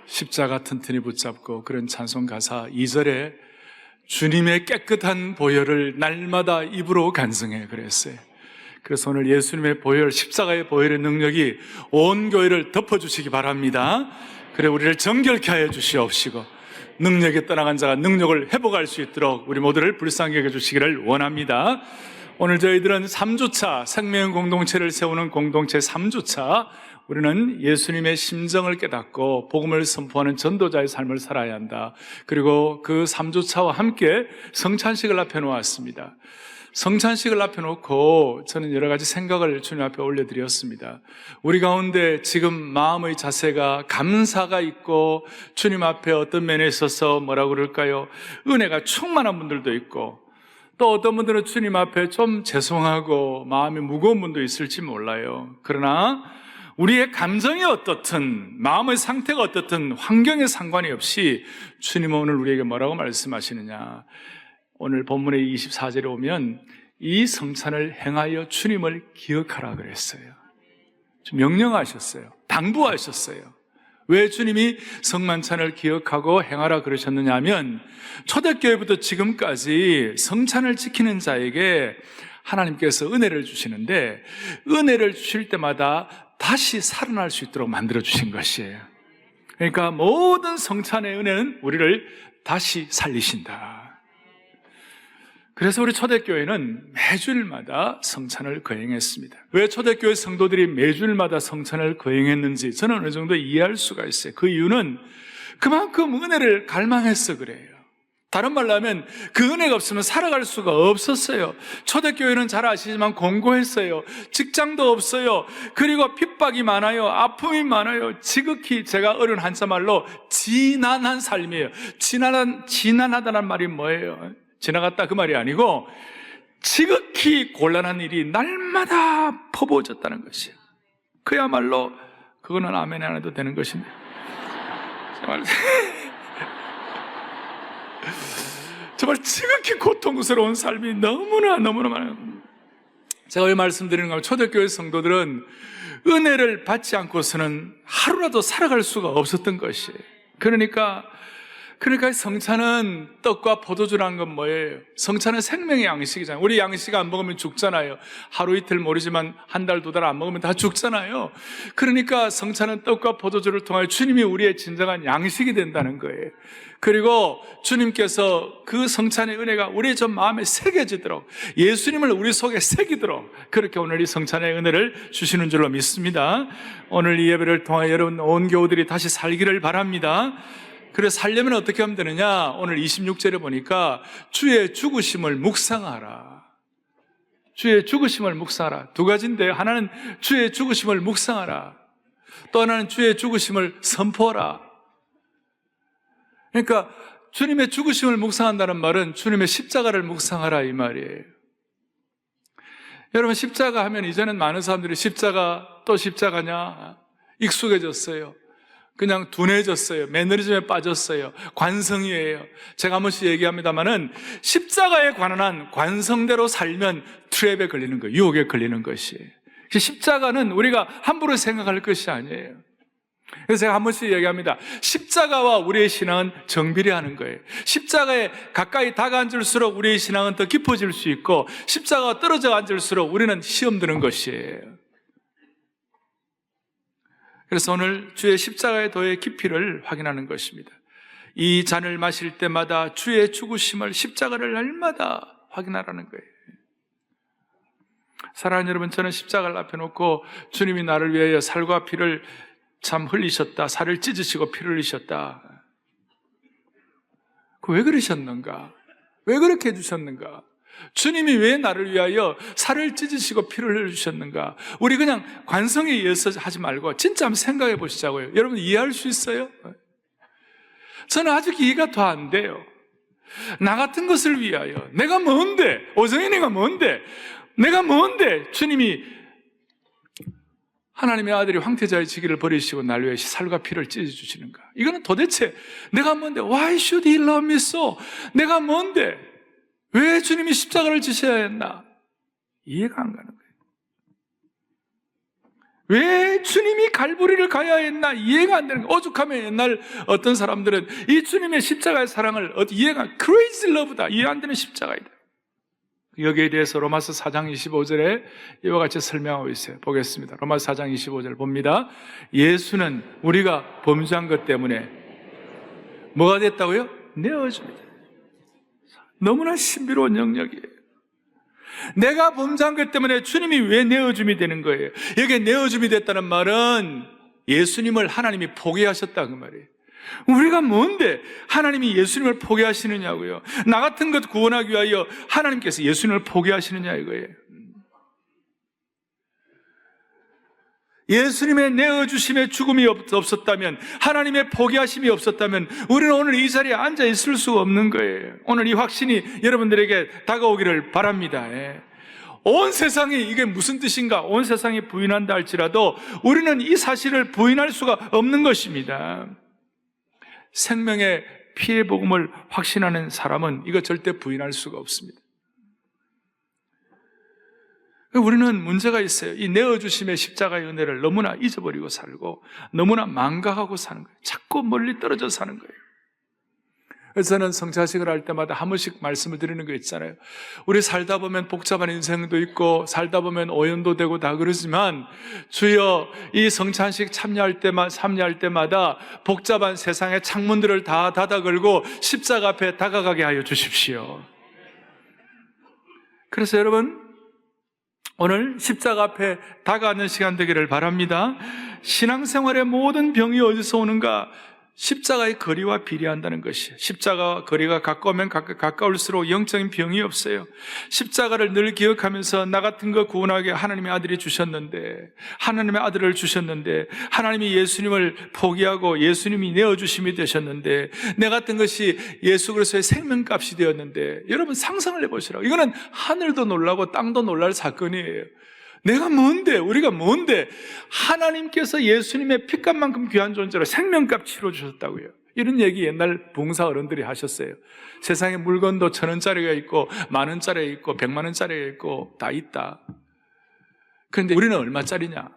십자가 튼튼히 붙잡고 그런 찬송 가사 2절에 주님의 깨끗한 보혈을 날마다 입으로 간증해 그랬어요. 그래서 오늘 예수님의 보혈, 십자가의 보혈의 능력이 온 교회를 덮어주시기 바랍니다. 그래 우리를 정결케 하여 주시옵시고 능력에 떠나간 자가 능력을 회복할 수 있도록 우리 모두를 불쌍히 여겨 주시기를 원합니다. 오늘 저희들은 3주차 생명 공동체를 세우는 공동체 3주차, 우리는 예수님의 심정을 깨닫고 복음을 선포하는 전도자의 삶을 살아야 한다. 그리고 그 3주차와 함께 성찬식을 앞에 놓았습니다. 성찬식을 앞에 놓고 저는 여러 가지 생각을 주님 앞에 올려드렸습니다. 우리 가운데 지금 마음의 자세가 감사가 있고 주님 앞에 어떤 면에 있어서 뭐라고 그럴까요? 은혜가 충만한 분들도 있고, 또 어떤 분들은 주님 앞에 좀 죄송하고 마음이 무거운 분도 있을지 몰라요. 그러나 우리의 감정이 어떻든 마음의 상태가 어떻든 환경에 상관이 없이 주님은 오늘 우리에게 뭐라고 말씀하시느냐, 오늘 본문의 24절에 오면 이 성찬을 행하여 주님을 기억하라 그랬어요. 좀 명령하셨어요. 당부하셨어요. 왜 주님이 성만찬을 기억하고 행하라 그러셨느냐 하면, 초대교회부터 지금까지 성찬을 지키는 자에게 하나님께서 은혜를 주시는데, 은혜를 주실 때마다 다시 살아날 수 있도록 만들어 주신 것이에요. 그러니까 모든 성찬의 은혜는 우리를 다시 살리신다. 그래서 우리 초대교회는 매주일마다 성찬을 거행했습니다. 왜 초대교회 성도들이 매주일마다 성찬을 거행했는지 저는 어느 정도 이해할 수가 있어요. 그 이유는 그만큼 은혜를 갈망해서 그래요. 다른 말로 하면 그 은혜가 없으면 살아갈 수가 없었어요. 초대교회는 잘 아시지만 공고했어요. 직장도 없어요. 그리고 핍박이 많아요. 아픔이 많아요. 지극히, 제가 어려운 한자말로 지난한 삶이에요. 지난하다는 말이 뭐예요? 지나갔다 그 말이 아니고 지극히 곤란한 일이 날마다 퍼부어졌다는 것이에요. 그야말로 그거는 아멘 안 해도 되는 것인데 정말 지극히 고통스러운 삶이 너무나 많아요. 제가 왜 말씀드리는가 하면, 초대교회 성도들은 은혜를 받지 않고서는 하루라도 살아갈 수가 없었던 것이에요. 그러니까 성찬은 떡과 포도주라는 건 뭐예요? 성찬은 생명의 양식이잖아요. 우리 양식 안 먹으면 죽잖아요. 하루 이틀 모르지만 한 달, 두 달 안 먹으면 다 죽잖아요. 그러니까 성찬은 떡과 포도주를 통하여 주님이 우리의 진정한 양식이 된다는 거예요. 그리고 주님께서 그 성찬의 은혜가 우리의 좀 마음에 새겨지도록, 예수님을 우리 속에 새기도록 그렇게 오늘 이 성찬의 은혜를 주시는 줄로 믿습니다. 오늘 이 예배를 통하여 여러분 온 교우들이 다시 살기를 바랍니다. 그래서 살려면 어떻게 하면 되느냐? 오늘 26절에 보니까 주의 죽으심을 묵상하라. 주의 죽으심을 묵상하라. 두 가지인데, 하나는 주의 죽으심을 묵상하라, 또 하나는 주의 죽으심을 선포하라. 그러니까 주님의 죽으심을 묵상한다는 말은 주님의 십자가를 묵상하라 이 말이에요. 여러분, 십자가 하면 이제는 많은 사람들이 십자가 또 십자가냐 익숙해졌어요. 그냥 둔해졌어요. 매너리즘에 빠졌어요. 관성이에요. 제가 한 번씩 얘기합니다마는 십자가에 관한 관성대로 살면 트랩에 걸리는 거예요. 유혹에 걸리는 것이에요. 십자가는 우리가 함부로 생각할 것이 아니에요. 그래서 제가 한 번씩 얘기합니다. 십자가와 우리의 신앙은 정비례하는 거예요. 십자가에 가까이 다가앉을수록 우리의 신앙은 더 깊어질 수 있고, 십자가가 떨어져 앉을수록 우리는 시험 드는 것이에요. 그래서 오늘 주의 십자가의 도의 깊이를 확인하는 것입니다. 이 잔을 마실 때마다 주의 죽으심을, 십자가를 날마다 확인하라는 거예요. 사랑하는 여러분, 저는 십자가를 앞에 놓고 주님이 나를 위하여 살과 피를 참 흘리셨다, 살을 찢으시고 피를 흘리셨다, 왜 그러셨는가? 왜 그렇게 해주셨는가? 주님이 왜 나를 위하여 살을 찢으시고 피를 흘려주셨는가? 우리 그냥 관성에 의해서 하지 말고 진짜 한번 생각해 보시자고요. 여러분, 이해할 수 있어요? 저는 아직 이해가 더 안 돼요. 나 같은 것을 위하여, 내가 뭔데, 오정인이가 뭔데, 내가 뭔데 주님이 하나님의 아들이 황태자의 지기를 버리시고 날 위해 살과 피를 찢어주시는가? 이거는 도대체 내가 뭔데? Why should he love me so? 내가 뭔데? 왜 주님이 십자가를 지셔야 했나? 이해가 안 가는 거예요. 왜 주님이 갈보리를 가야 했나 이해가 안 되는 거예요. 오죽하면 옛날 어떤 사람들은 이 주님의 십자가의 사랑을 이해가 crazy love다, 이해 안 되는 십자가이다. 여기에 대해서 로마서 4장 25절에 이와 같이 설명하고 있어요. 보겠습니다. 로마서 4장 25절 봅니다. 예수는 우리가 범죄한 것 때문에 뭐가 됐다고요? 내어줍니다. 너무나 신비로운 영역이에요. 내가 범죄한 것 때문에 주님이 왜 내어줌이 되는 거예요? 여기에 내어줌이 됐다는 말은 예수님을 하나님이 포기하셨다 그 말이에요. 우리가 뭔데 하나님이 예수님을 포기하시느냐고요. 나 같은 것 구원하기 위하여 하나님께서 예수님을 포기하시느냐 이거예요. 예수님의 내어주심의 죽음이 없었다면, 하나님의 포기하심이 없었다면 우리는 오늘 이 자리에 앉아 있을 수가 없는 거예요. 오늘 이 확신이 여러분들에게 다가오기를 바랍니다. 온 세상이 이게 무슨 뜻인가, 온 세상이 부인한다 할지라도 우리는 이 사실을 부인할 수가 없는 것입니다. 생명의 피해 복음을 확신하는 사람은 이거 절대 부인할 수가 없습니다. 우리는 문제가 있어요. 이 내어주심의 십자가의 은혜를 너무나 잊어버리고 살고 너무나 망각하고 사는 거예요. 자꾸 멀리 떨어져 사는 거예요. 그래서 저는 성찬식을 할 때마다 한 번씩 말씀을 드리는 거 있잖아요. 우리 살다 보면 복잡한 인생도 있고 살다 보면 오연도 되고 다 그러지만 주여 이 성찬식 참여할 때마다 복잡한 세상의 창문들을 다 닫아 걸고 십자가 앞에 다가가게 하여 주십시오. 그래서 여러분 오늘 십자가 앞에 다가가는 시간 되기를 바랍니다. 신앙생활의 모든 병이 어디서 오는가? 십자가의 거리와 비례한다는 것이에요. 십자가와 거리가 가까우면 가까울수록 영적인 병이 없어요. 십자가를 늘 기억하면서 나 같은 거 구원하게 하나님의 아들이 주셨는데, 하나님의 아들을 주셨는데, 하나님이 예수님을 포기하고 예수님이 내어주심이 되셨는데, 내 같은 것이 예수 그리스도의 생명값이 되었는데, 여러분 상상을 해보시라고. 이거는 하늘도 놀라고 땅도 놀랄 사건이에요. 내가 뭔데, 우리가 뭔데, 하나님께서 예수님의 피값만큼 귀한 존재로 생명값 치러주셨다고요. 이런 얘기 옛날 봉사 어른들이 하셨어요. 세상에 물건도 1,000원짜리가 있고 10,000원짜리가 있고 100만원짜리가 있고 다 있다. 그런데 우리는 얼마짜리냐?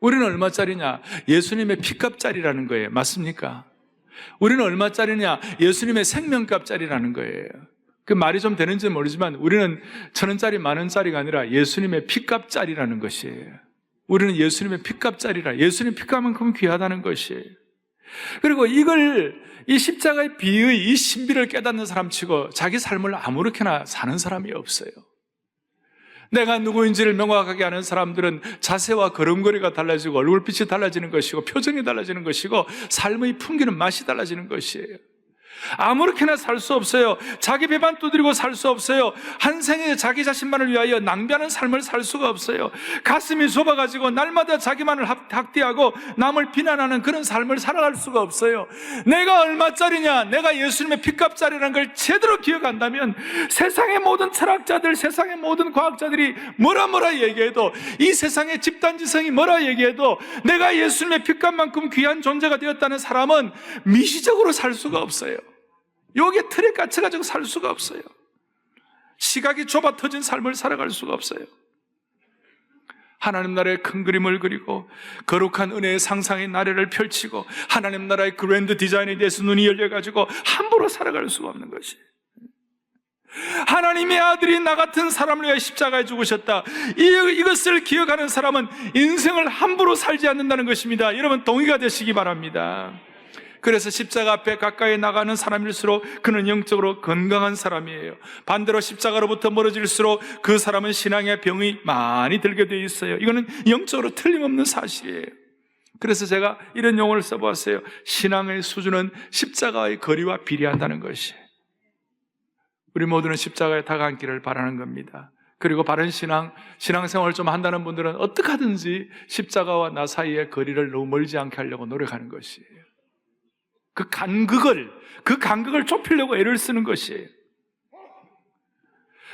우리는 얼마짜리냐? 예수님의 피값짜리라는 거예요. 맞습니까? 우리는 얼마짜리냐? 예수님의 생명값짜리라는 거예요. 그 말이 좀 되는지 모르지만 우리는 1,000원짜리 10,000원짜리가 아니라 예수님의 피값짜리라는 것이에요. 우리는 예수님의 피값짜리라, 예수님 피값만큼 귀하다는 것이에요. 그리고 이 십자가의 비의 이 신비를 깨닫는 사람치고 자기 삶을 아무렇게나 사는 사람이 없어요. 내가 누구인지를 명확하게 아는 사람들은 자세와 걸음걸이가 달라지고 얼굴빛이 달라지는 것이고 표정이 달라지는 것이고 삶의 풍기는 맛이 달라지는 것이에요. 아무렇게나 살 수 없어요. 자기 배만 두드리고 살 수 없어요. 한 생에 자기 자신만을 위하여 낭비하는 삶을 살 수가 없어요. 가슴이 좁아가지고 날마다 자기만을 학대하고 남을 비난하는 그런 삶을 살아갈 수가 없어요. 내가 얼마짜리냐, 내가 예수님의 피값짜리라는 걸 제대로 기억한다면 세상의 모든 철학자들, 세상의 모든 과학자들이 뭐라 얘기해도, 이 세상의 집단지성이 뭐라 얘기해도 내가 예수님의 피값만큼 귀한 존재가 되었다는 사람은 미시적으로 살 수가 없어요. 여기에 틀에 갇혀가지고 살 수가 없어요. 시각이 좁아 터진 삶을 살아갈 수가 없어요. 하나님 나라의 큰 그림을 그리고 거룩한 은혜의 상상의 나래를 펼치고 하나님 나라의 그랜드 디자인에 대해서 눈이 열려가지고 함부로 살아갈 수가 없는 것이, 하나님의 아들이 나 같은 사람을 위해 십자가에 죽으셨다, 이것을 기억하는 사람은 인생을 함부로 살지 않는다는 것입니다. 여러분 동의가 되시기 바랍니다. 그래서 십자가 앞에 가까이 나가는 사람일수록 그는 영적으로 건강한 사람이에요. 반대로 십자가로부터 멀어질수록 그 사람은 신앙의 병이 많이 들게 되어 있어요. 이거는 영적으로 틀림없는 사실이에요. 그래서 제가 이런 용어를 써보았어요. 신앙의 수준은 십자가의 거리와 비례한다는 것이. 우리 모두는 십자가에 다가앉기를 바라는 겁니다. 그리고 바른 신앙생활을 좀 한다는 분들은 어떻게 하든지 십자가와 나 사이의 거리를 너무 멀지 않게 하려고 노력하는 것이에요. 그 간극을 좁히려고 애를 쓰는 것이에요.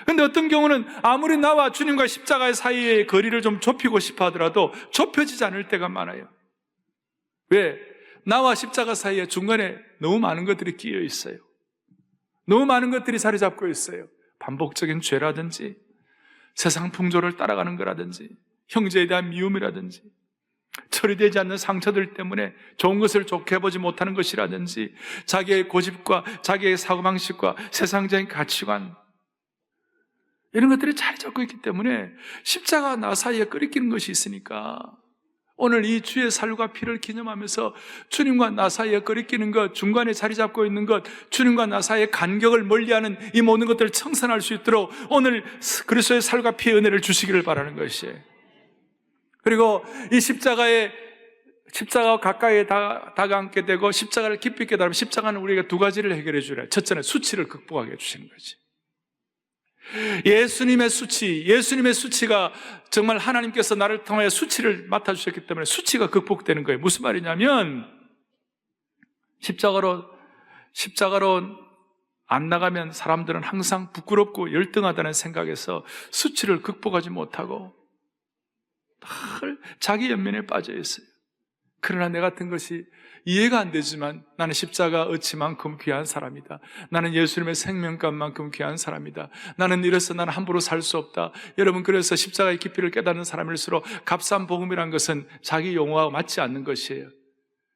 그런데 어떤 경우는 아무리 나와 주님과 십자가의 사이의 거리를 좀 좁히고 싶어 하더라도 좁혀지지 않을 때가 많아요. 왜? 나와 십자가 사이에 중간에 너무 많은 것들이 끼어 있어요. 너무 많은 것들이 자리 잡고 있어요. 반복적인 죄라든지 세상 풍조를 따라가는 거라든지 형제에 대한 미움이라든지, 처리되지 않는 상처들 때문에 좋은 것을 좋게 보지 못하는 것이라든지, 자기의 고집과 자기의 사고방식과 세상적인 가치관, 이런 것들이 자리 잡고 있기 때문에 십자가와 나 사이에 끓이끼는 것이 있으니까, 오늘 이 주의 살과 피를 기념하면서 주님과 나 사이에 끓이끼는 것, 중간에 자리 잡고 있는 것, 주님과 나 사이의 간격을 멀리하는 이 모든 것들을 청산할 수 있도록 오늘 그리스도의 살과 피의 은혜를 주시기를 바라는 것이에요. 그리고 이 십자가와 가까이 다가앉게 되고 십자가를 깊이 깨달으면, 십자가는 우리에게 두 가지를 해결해 주래. 첫째는 수치를 극복하게 해주시는 거지. 예수님의 수치가 정말 하나님께서 나를 통하여 수치를 맡아주셨기 때문에 수치가 극복되는 거예요. 무슨 말이냐면, 십자가로 안 나가면 사람들은 항상 부끄럽고 열등하다는 생각에서 수치를 극복하지 못하고 늘 자기 연민에 빠져 있어요. 그러나 내 같은 것이 이해가 안 되지만 나는 십자가 어치만큼 귀한 사람이다. 나는 예수님의 생명값만큼 귀한 사람이다. 나는 이래서 나는 함부로 살 수 없다. 여러분, 그래서 십자가의 깊이를 깨닫는 사람일수록 값싼 복음이란 것은 자기 용어와 맞지 않는 것이에요.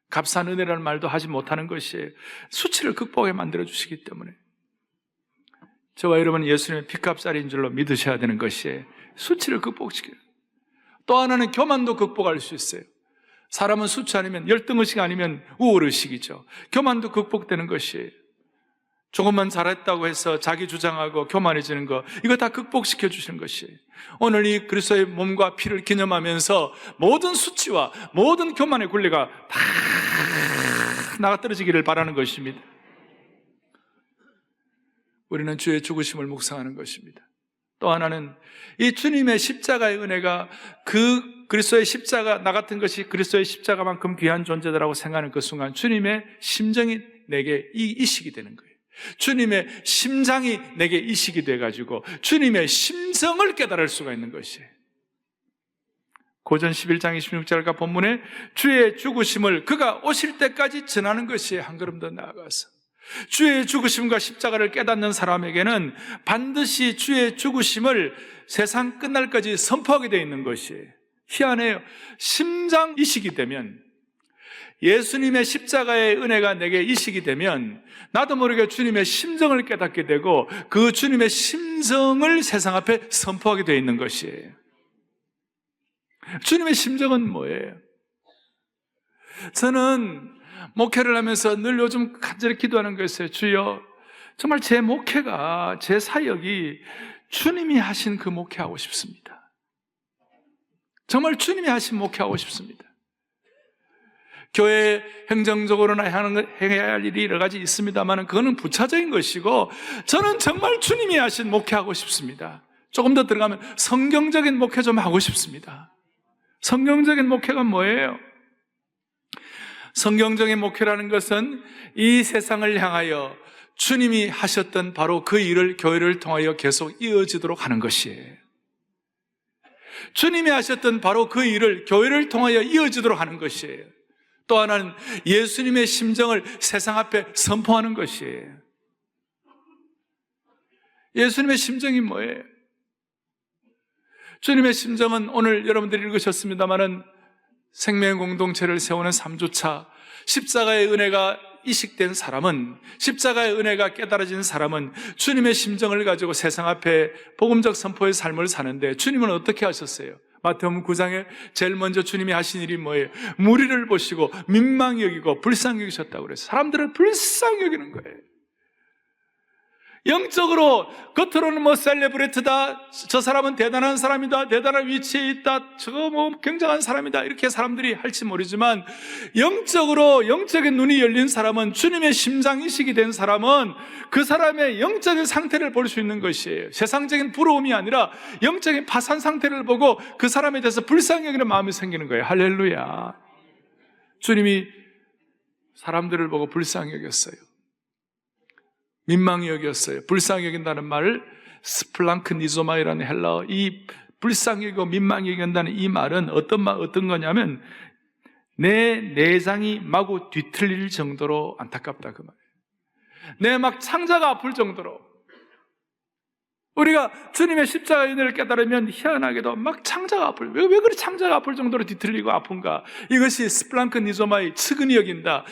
값싼 은혜라는 말도 하지 못하는 것이에요. 수치를 극복하게 만들어 주시기 때문에 저와 여러분은 예수님의 피값짜리인 줄로 믿으셔야 되는 것이에요. 수치를 극복시켜요. 또 하나는 교만도 극복할 수 있어요. 사람은 수치 아니면 열등의식 아니면 우월의식이죠. 교만도 극복되는 것이에요. 조금만 잘했다고 해서 자기 주장하고 교만해지는 거, 이거 다 극복시켜 주시는 것이에요. 오늘 이 그리스도의 몸과 피를 기념하면서 모든 수치와 모든 교만의 굴레가 다 나가떨어지기를 바라는 것입니다. 우리는 주의 죽으심을 묵상하는 것입니다. 또 하나는 이 주님의 십자가의 은혜가, 그 그리스도의 십자가, 나 같은 것이 그리스도의 십자가만큼 귀한 존재다라고 생각하는 그 순간 주님의 심정이 내게 이식이 되는 거예요. 주님의 심장이 내게 이식이 돼가지고 주님의 심정을 깨달을 수가 있는 것이에요. 고전 11장 26절과 본문에 주의 죽으심을 그가 오실 때까지 전하는 것이에요. 한 걸음 더 나아가서 주의 죽으심과 십자가를 깨닫는 사람에게는 반드시 주의 죽으심을 세상 끝날까지 선포하게 되어 있는 것이에요. 희한해요. 심장 이식이 되면, 예수님의 십자가의 은혜가 내게 이식이 되면 나도 모르게 주님의 심정을 깨닫게 되고 그 주님의 심정을 세상 앞에 선포하게 되어 있는 것이에요. 주님의 심정은 뭐예요? 저는 목회를 하면서 늘 요즘 간절히 기도하는 것이에요. 주여, 정말 제 목회가, 제 사역이 주님이 하신 그 목회하고 싶습니다. 정말 주님이 하신 목회하고 싶습니다. 교회 행정적으로나 해야 할 일이 여러 가지 있습니다만 그거는 부차적인 것이고, 저는 정말 주님이 하신 목회하고 싶습니다. 조금 더 들어가면 성경적인 목회 좀 하고 싶습니다. 성경적인 목회가 뭐예요? 성경적인 목회라는 것은 이 세상을 향하여 주님이 하셨던 바로 그 일을 교회를 통하여 계속 이어지도록 하는 것이에요. 주님이 하셨던 바로 그 일을 교회를 통하여 이어지도록 하는 것이에요. 또 하나는 예수님의 심정을 세상 앞에 선포하는 것이에요. 예수님의 심정이 뭐예요? 주님의 심정은 오늘 여러분들이 읽으셨습니다마는 생명의 공동체를 세우는 3주차 십자가의 은혜가 이식된 사람은, 십자가의 은혜가 깨달아진 사람은 주님의 심정을 가지고 세상 앞에 복음적 선포의 삶을 사는데, 주님은 어떻게 하셨어요? 마태복음 9장에 제일 먼저 주님이 하신 일이 뭐예요? 무리를 보시고 민망히 여기고 불쌍히 여기셨다고 그랬어요. 사람들을 불쌍히 여기는 거예요. 영적으로 겉으로는 뭐 셀레브레트다, 저 사람은 대단한 사람이다, 대단한 위치에 있다, 저거 뭐 굉장한 사람이다, 이렇게 사람들이 할지 모르지만 영적으로 영적인 눈이 열린 사람은, 주님의 심장이식이 된 사람은 그 사람의 영적인 상태를 볼 수 있는 것이에요. 세상적인 부러움이 아니라 영적인 파산 상태를 보고 그 사람에 대해서 불쌍히 여기는 마음이 생기는 거예요. 할렐루야. 주님이 사람들을 보고 불쌍히 여겼어요. 민망히 여겼어요. 불쌍히 여긴다는 말을 스플랑크니조마이라는 헬라어, 이 불쌍히 여기고 민망히 여긴다는 이 말은 어떤 거냐면 내 내장이 마구 뒤틀릴 정도로 안타깝다, 그 말이에요. 내 막 창자가 아플 정도로. 우리가 주님의 십자가의 은혜를 깨달으면 희한하게도 막 창자가 아플, 왜 그리 창자가 아플 정도로 뒤틀리고 아픈가? 이것이 스플랑크니조마의 측은히 여긴다,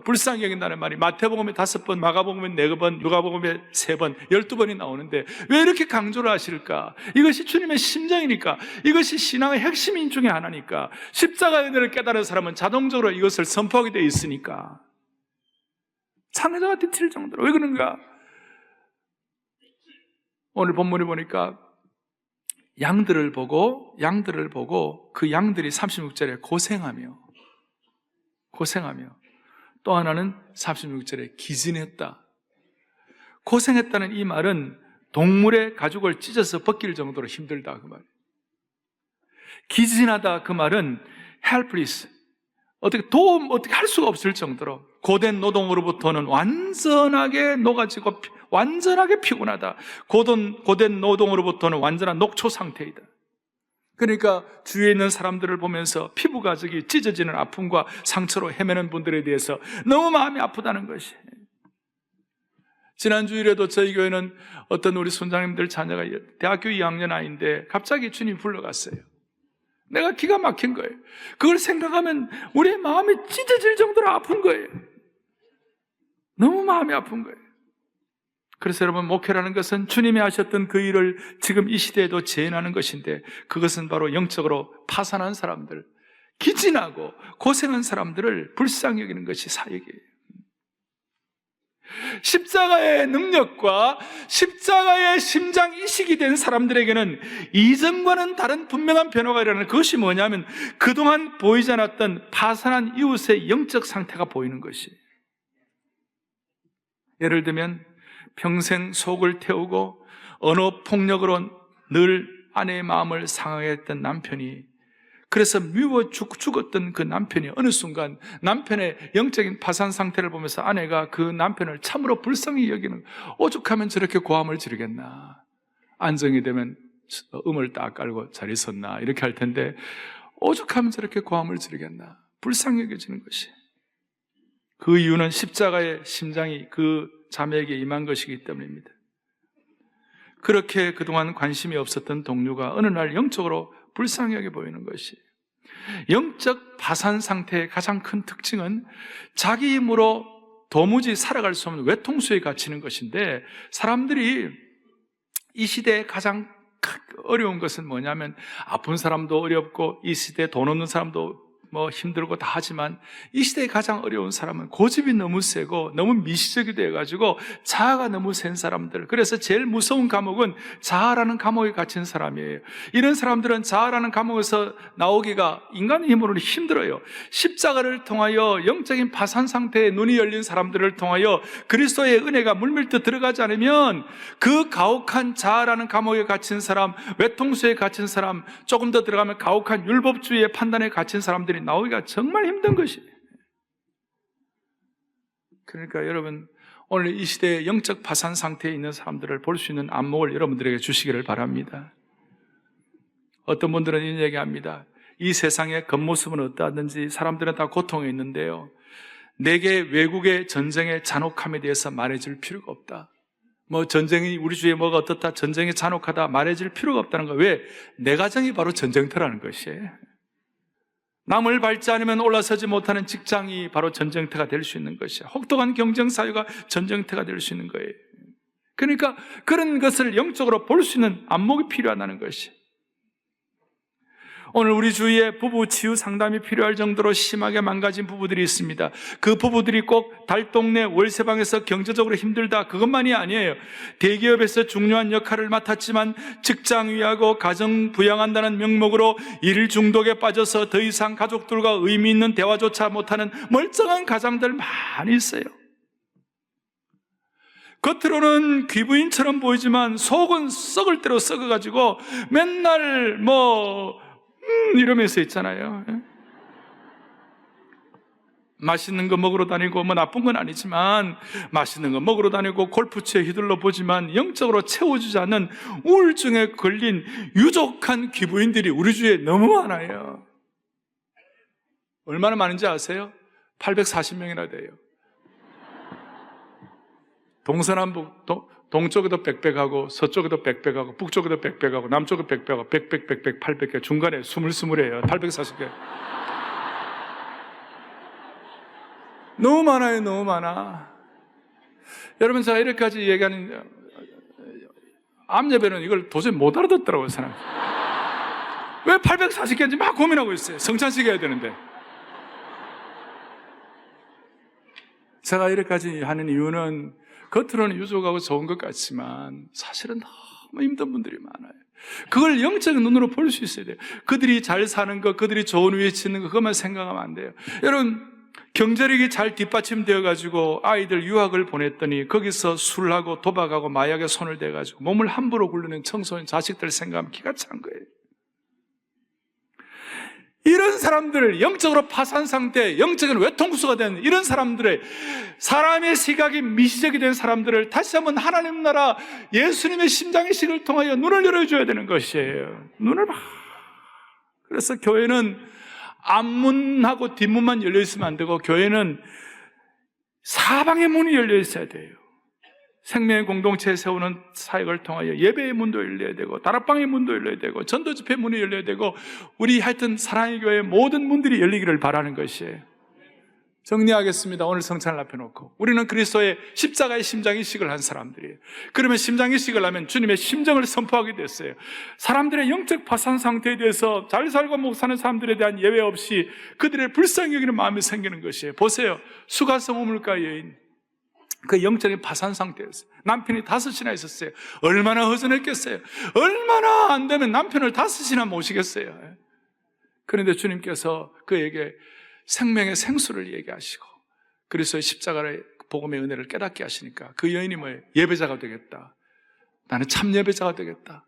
불쌍히 여긴다는 말이 마태복음에 5번, 마가복음에 4번, 누가복음에 3번, 12번이 나오는데 왜 이렇게 강조를 하실까? 이것이 주님의 심정이니까, 이것이 신앙의 핵심 중에 하나니까, 십자가의 은혜를 깨달은 사람은 자동적으로 이것을 선포하게 되어 있으니까 창자가 뒤틀릴 정도로. 왜 그런가? 오늘 본문을 보니까 양들을 보고 그 양들이 36절에 고생하며 또 하나는 36절에 기진했다. 고생했다는 이 말은 동물의 가죽을 찢어서 벗길 정도로 힘들다 그 말이에요. 기진하다 그 말은 helpless, 어떻게 할 수가 없을 정도로 고된 노동으로부터는 완전하게 녹아지고 완전하게 피곤하다. 고된 노동으로부터는 완전한 녹초 상태이다. 그러니까 주위에 있는 사람들을 보면서 피부 가죽이 찢어지는 아픔과 상처로 헤매는 분들에 대해서 너무 마음이 아프다는 것이. 지난 주일에도 저희 교회는 어떤 우리 선장님들 자녀가 대학교 2학년 아이인데 갑자기 주님이 불러갔어요. 내가 기가 막힌 거예요. 그걸 생각하면 우리의 마음이 찢어질 정도로 아픈 거예요. 너무 마음이 아픈 거예요. 그래서 여러분, 목회라는 것은 주님이 하셨던 그 일을 지금 이 시대에도 재현하는 것인데, 그것은 바로 영적으로 파산한 사람들, 기진하고 고생한 사람들을 불쌍히 여기는 것이 사역이에요. 십자가의 능력과 십자가의 심장이식이 된 사람들에게는 이전과는 다른 분명한 변화가 일어나는, 그것이 뭐냐면 그동안 보이지 않았던 파산한 이웃의 영적 상태가 보이는 것이. 예를 들면 평생 속을 태우고 언어폭력으로 늘 아내의 마음을 상하게 했던 남편이, 그래서 미워 죽었던 그 남편이 어느 순간 남편의 영적인 파산 상태를 보면서 아내가 그 남편을 참으로 불쌍히 여기는, 오죽하면 저렇게 고함을 지르겠나, 안정이 되면 음을 딱 깔고 잘 있었나 이렇게 할 텐데 오죽하면 저렇게 고함을 지르겠나, 불쌍히 여겨지는 것이. 그 이유는 십자가의 심장이 그 자매에게 임한 것이기 때문입니다. 그렇게 그동안 관심이 없었던 동료가 어느 날 영적으로 불쌍하게 보이는 것이. 영적 파산 상태의 가장 큰 특징은 자기 힘으로 도무지 살아갈 수 없는 외통수에 갇히는 것인데, 사람들이 이 시대에 가장 어려운 것은 뭐냐면, 아픈 사람도 어렵고 이 시대에 돈 없는 사람도 힘들고 다 하지만, 이 시대에 가장 어려운 사람은 고집이 너무 세고 너무 미시적이 돼가지고 자아가 너무 센 사람들. 그래서 제일 무서운 감옥은 자아라는 감옥에 갇힌 사람이에요. 이런 사람들은 자아라는 감옥에서 나오기가 인간의 힘으로는 힘들어요. 십자가를 통하여 영적인 파산 상태에 눈이 열린 사람들을 통하여 그리스도의 은혜가 물밀듯 들어가지 않으면 그 가혹한 자아라는 감옥에 갇힌 사람, 외통수에 갇힌 사람, 조금 더 들어가면 가혹한 율법주의의 판단에 갇힌 사람들이 나오기가 정말 힘든 것이. 그러니까 여러분, 오늘 이 시대의 영적 파산 상태에 있는 사람들을 볼 수 있는 안목을 여러분들에게 주시기를 바랍니다. 어떤 분들은 이런 얘기합니다. 이 세상의 겉모습은 어떠하든지 사람들은 다 고통에 있는데요, 내게 외국의 전쟁의 잔혹함에 대해서 말해줄 필요가 없다. 전쟁이 우리 주위에 뭐가 어떻다, 전쟁이 잔혹하다 말해줄 필요가 없다는 거. 왜? 내 가정이 바로 전쟁터라는 것이에요. 남을 밟지 않으면 올라서지 못하는 직장이 바로 전쟁터가 될 수 있는 것이야. 혹독한 경쟁사회가 전쟁터가 될 수 있는 거예요. 그러니까 그런 것을 영적으로 볼 수 있는 안목이 필요하다는 것이. 오늘 우리 주위에 부부 치유 상담이 필요할 정도로 심하게 망가진 부부들이 있습니다. 그 부부들이 꼭 달동네 월세방에서 경제적으로 힘들다, 그것만이 아니에요. 대기업에서 중요한 역할을 맡았지만 직장 위하고 가정 부양한다는 명목으로 일 중독에 빠져서 더 이상 가족들과 의미 있는 대화조차 못하는 멀쩡한 가장들 많이 있어요. 겉으로는 귀부인처럼 보이지만 속은 썩을 대로 썩어가지고 맨날 이러면서 있잖아요. 맛있는 거 먹으러 다니고, 나쁜 건 아니지만 맛있는 거 먹으러 다니고 골프채 휘둘러 보지만 영적으로 채워주지 않는 우울증에 걸린 유족한 귀부인들이 우리 주위에 너무 많아요. 얼마나 많은지 아세요? 840명이나 돼요. 동서남북 동쪽에도 빽빽하고 서쪽에도 빽빽하고 북쪽에도 빽빽하고 남쪽에도 빽빽하고 800개 중간에 스물스물해요. 840개. 너무 많아요. 너무 많아. 여러분, 제가 이렇게까지 얘기하는 암예배는 이걸 도저히 못 알아듣더라고요, 사람. 왜 840개인지 막 고민하고 있어요. 성찬식 해야 되는데. 제가 이렇게까지 하는 이유는 겉으로는 유족하고 좋은 것 같지만 사실은 너무 힘든 분들이 많아요. 그걸 영적인 눈으로 볼 수 있어야 돼요. 그들이 잘 사는 것, 그들이 좋은 위치에 있는 것, 그것만 생각하면 안 돼요. 여러분, 경제력이 잘 뒷받침되어 가지고 아이들 유학을 보냈더니 거기서 술하고 도박하고 마약에 손을 대 가지고 몸을 함부로 굴리는 청소년 자식들 생각하면 기가 찬 거예요. 이런 사람들을 영적으로 파산 상태, 영적인 외통수가 된 이런 사람들의 사람의 시각이 미시적이 된 사람들을 다시 한번 하나님 나라 예수님의 심장의식을 통하여 눈을 열어줘야 되는 것이에요. 눈을 봐. 그래서 교회는 앞문하고 뒷문만 열려 있으면 안 되고 교회는 사방의 문이 열려 있어야 돼요. 생명의 공동체에 세우는 사역을 통하여 예배의 문도 열려야 되고 다락방의 문도 열려야 되고 전도 집회 문이 열려야 되고 우리 하여튼 사랑의 교회의 모든 문들이 열리기를 바라는 것이에요. 정리하겠습니다. 오늘 성찬을 앞에 놓고 우리는 그리스도의 십자가의 심장이식을 한 사람들이에요. 그러면 심장이식을 하면 주님의 심정을 선포하게 됐어요. 사람들의 영적 파산 상태에 대해서 잘 살고 못 사는 사람들에 대한 예외 없이 그들의 불쌍히 여기는 마음이 생기는 것이에요. 보세요. 수가성 우물가 여인, 그 영적인 파산 상태였어요. 남편이 5이나 있었어요. 얼마나 허전했겠어요. 얼마나 안 되면 남편을 5이나 모시겠어요. 그런데 주님께서 그에게 생명의 생수를 얘기하시고 그리스도의 십자가의 복음의 은혜를 깨닫게 하시니까 그 여인이 뭐예요? 예배자가 되겠다. 나는 참 예배자가 되겠다.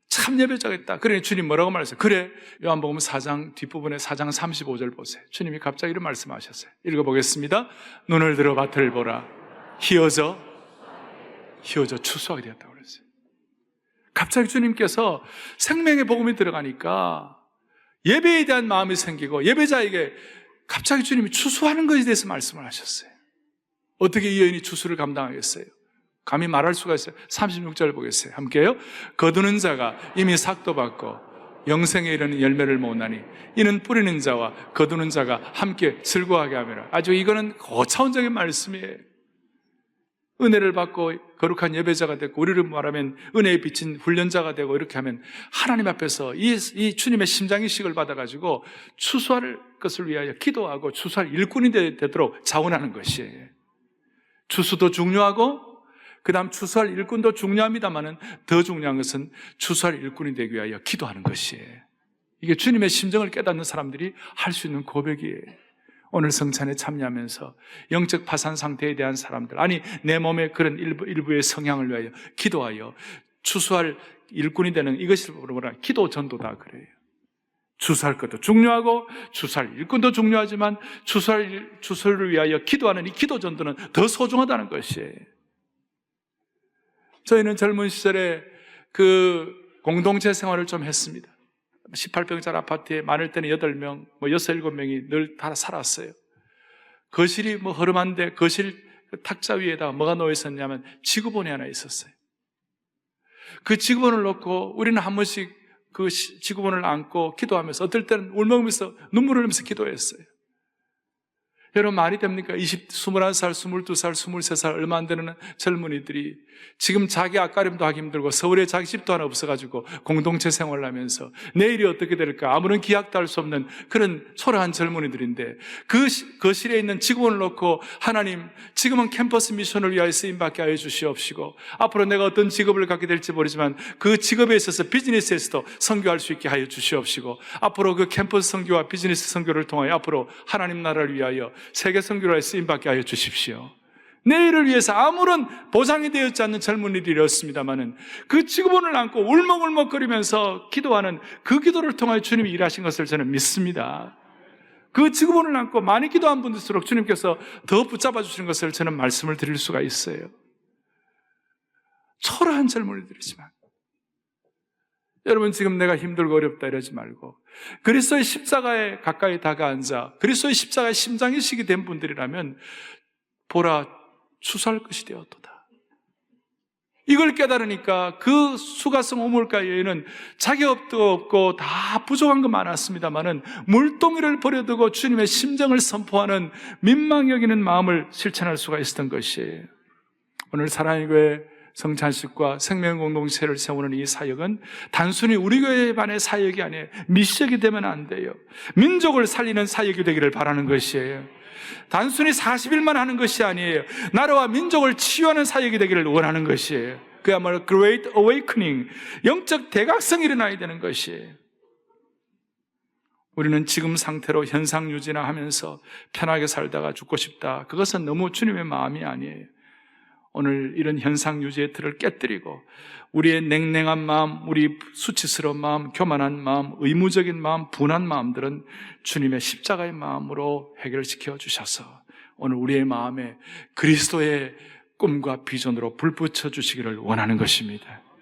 참 예배자가 있다. 그러니 주님 뭐라고 말했어요? 그래. 요한복음 4장 뒷부분에 4장 35절 보세요. 주님이 갑자기 이런 말씀하셨어요. 읽어보겠습니다. 눈을 들어 밭을 보라. 희어져 추수하게 되었다고 그랬어요. 갑자기 주님께서 생명의 복음이 들어가니까 예배에 대한 마음이 생기고 예배자에게 갑자기 주님이 추수하는 것에 대해서 말씀을 하셨어요. 어떻게 이 여인이 추수를 감당하겠어요? 감히 말할 수가 있어요. 36절 보겠어요. 함께요. 거두는 자가 이미 삭도 받고 영생에 이르는 열매를 모으나니 이는 뿌리는 자와 거두는 자가 함께 즐거워하게 하미라. 아주 이거는 고차원적인 말씀이에요. 은혜를 받고 거룩한 예배자가 되고 우리를 말하면 은혜에 비친 훈련자가 되고 이렇게 하면 하나님 앞에서 이 주님의 심장이식을 받아가지고 추수할 것을 위하여 기도하고 추수할 일꾼이 되도록 자원하는 것이에요. 추수도 중요하고 그 다음 추수할 일꾼도 중요합니다만은 더 중요한 것은 추수할 일꾼이 되기 위하여 기도하는 것이에요. 이게 주님의 심정을 깨닫는 사람들이 할 수 있는 고백이에요. 오늘 성찬에 참여하면서 영적 파산 상태에 대한 사람들, 아니 내 몸의 그런 일부의 성향을 위하여 기도하여 추수할 일꾼이 되는 이것이 뭐라 기도 전도다 그래요. 추수할 것도 중요하고 추수할 일꾼도 중요하지만 추수를 위하여 기도하는 이 기도 전도는 더 소중하다는 것이에요. 저희는 젊은 시절에 그 공동체 생활을 좀 했습니다. 18평짜리 아파트에 많을 때는 8명, 6, 7명이 늘 다 살았어요. 거실이 허름한데 거실 탁자 위에다가 뭐가 놓여 있었냐면 지구본이 하나 있었어요. 그 지구본을 놓고 우리는 한 번씩 그 지구본을 안고 기도하면서 어떨 때는 울먹이면서 눈물을 흘리면서 기도했어요. 여러분 말이 됩니까? 21살, 22살, 23살 얼마 안 되는 젊은이들이 지금 자기 앞가림도 하기 힘들고 서울에 자기 집도 하나 없어가지고 공동체 생활을 하면서 내일이 어떻게 될까 아무런 기약도 할 수 없는 그런 초라한 젊은이들인데 그 거실에 있는 직원을 놓고 하나님 지금은 캠퍼스 미션을 위하여 쓰임받게 하여 주시옵시고 앞으로 내가 어떤 직업을 갖게 될지 모르지만 그 직업에 있어서 비즈니스에서도 선교할 수 있게 하여 주시옵시고 앞으로 그 캠퍼스 선교와 비즈니스 선교를 통하여 앞으로 하나님 나라를 위하여 세계 선교를 쓰임받게 하여 주십시오. 내일을 위해서 아무런 보장이 되었지 않는 젊은이들이었습니다마는 그 직업을 안고 울먹울먹거리면서 기도하는 그 기도를 통하여 주님이 일하신 것을 저는 믿습니다. 그 직업을 안고 많이 기도한 분들일수록 주님께서 더 붙잡아 주시는 것을 저는 말씀을 드릴 수가 있어요. 초라한 젊은이들이지만 여러분 지금 내가 힘들고 어렵다 이러지 말고 그리스도의 십자가에 가까이 다가앉아 그리스도의 십자가의 심장이식이 된 분들이라면 보라 추수할 것이 되었도다. 이걸 깨달으니까 그 수가성 우물가 여인은 자격도 없고 다 부족한 거 많았습니다마는 물동이를 버려두고 주님의 심정을 선포하는 민망히 여기는 마음을 실천할 수가 있었던 것이에요. 오늘 사랑의 교회 성찬식과 생명공동체를 세우는 이 사역은 단순히 우리 교회만의 사역이 아니에요. 미션이 되면 안 돼요. 민족을 살리는 사역이 되기를 바라는 것이에요. 단순히 40일만 하는 것이 아니에요. 나라와 민족을 치유하는 사역이 되기를 원하는 것이에요. 그야말로 Great Awakening, 영적 대각성이 일어나야 되는 것이에요. 우리는 지금 상태로 현상 유지나 하면서 편하게 살다가 죽고 싶다. 그것은 너무 주님의 마음이 아니에요. 오늘 이런 현상 유지의 틀을 깨뜨리고 우리의 냉랭한 마음, 우리 수치스러운 마음, 교만한 마음, 의무적인 마음, 분한 마음들은 주님의 십자가의 마음으로 해결시켜 주셔서 오늘 우리의 마음에 그리스도의 꿈과 비전으로 불 붙여 주시기를 원하는 것입니다.